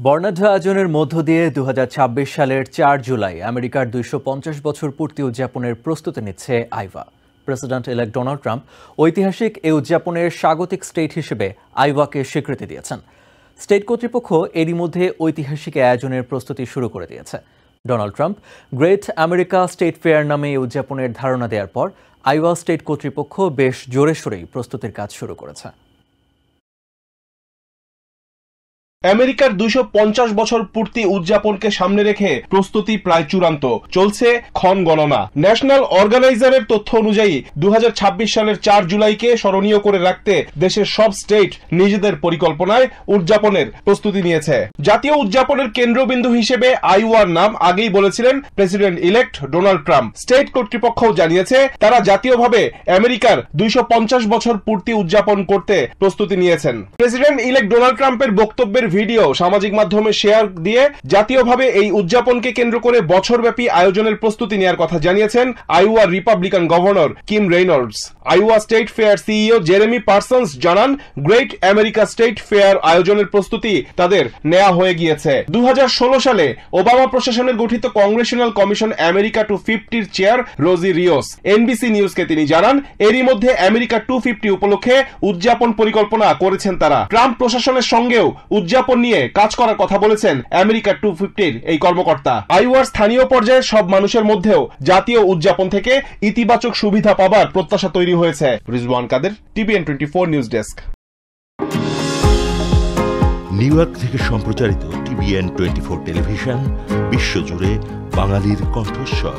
বর্ণাঢ্য আয়োজনের মধ্য দিয়ে ২০২৬ সালের ৪ জুলাই আমেরিকার ২৫০ বছর পূর্তি উদযাপনের প্রস্তুতি নিচ্ছে আইওয়া। প্রেসিডেন্ট ইলেক্ট ডোনাল্ড ট্রাম্প ঐতিহাসিক এই উদযাপনের স্বাগতিক স্টেট হিসেবে আইওয়াকে স্বীকৃতি দিয়েছেন। স্টেট কর্তৃপক্ষ এরই মধ্যে ঐতিহাসিক আয়োজনের প্রস্তুতি শুরু করে দিয়েছে। Donald Trump great America State fair নামে এই উদযাপনের ধারণা দেওয়ার পর আইওয়া স্টেট কর্তৃপক্ষ বেশ জোরে সোরেই প্রস্তুতির কাজ শুরু করেছে। আমেরিকার ২৫০ বছর পূর্তি উদযাপনকে সামনে রেখে প্রস্তুতি প্রায় চূড়ান্ত, চলছে ক্ষণ গণনা। ন্যাশনাল অর্গানাইজারের তথ্য অনুযায়ী ২০২৬ সালের ৪ জুলাইকে স্মরণীয় করে রাখতে দেশের সব স্টেট নিজেদের পরিকল্পনায় উদযাপনের প্রস্তুতি নিয়েছে। জাতীয় উদযাপনের কেন্দ্রবিন্দু হিসেবে আইওয়ার নাম আগেই বলেছিলেন president elect Donald Trump. State কর্তৃপক্ষও জানিয়েছে তারা জাতীয়ভাবে আমেরিকার ২৫০ বছর পূর্তি উদযাপন করতে প্রস্তুতি নিয়েছেন। প্রেসিডেন্ট ইলেক্ট ডোনাল্ড ট্রাম্পের বক্তব্যের ভিডিও সামাজিক মাধ্যমে শেয়ার দিয়ে জাতীয়ভাবে এই উদযাপনকে কেন্দ্র করে বছরব্যাপী আয়োজনের প্রস্তুতি নেওয়ার কথা জানিয়েছেন আইওয়ার Republican governor Kim Reynolds. Iowa State Fair CEO Jeremy Parsons জানান, গ্রেট আমেরিকা স্টেট ফেয়ার আয়োজনের প্রস্তুতি তাদের নেওয়া হয়ে গিয়েছে। ২০১৬ সালে ওবামা প্রশাসনের গঠিত কংগ্রেশনাল কমিশন আমেরিকা 250 চেয়ার রোজি রিওস এনবিসি নিউজকে তিনি জানান, এরই মধ্যে আমেরিকা 250 উপলক্ষে উদযাপন পরিকল্পনা করেছেন তারা। ট্রাম্প প্রশাসনের সঙ্গেও উদযাপন নিয়ে কাজ করার কথা বলেছেন আমেরিকা 250 এই কর্মকর্তা। আইওয়ার স্থানীয় পর্যায়ের সব মানুষের মধ্যেও জাতীয় উদযাপন থেকে ইতিবাচক সুবিধা পাবার প্রত্যাশা তৈরি হয়েছে। রিজওয়ান কাদের, TVN 24 news desk. New York থেকে সম্প্রচারিত TVN 24 টেলিভিশন বিশ্বজুড়ে বাঙালির কণ্ঠস্বর।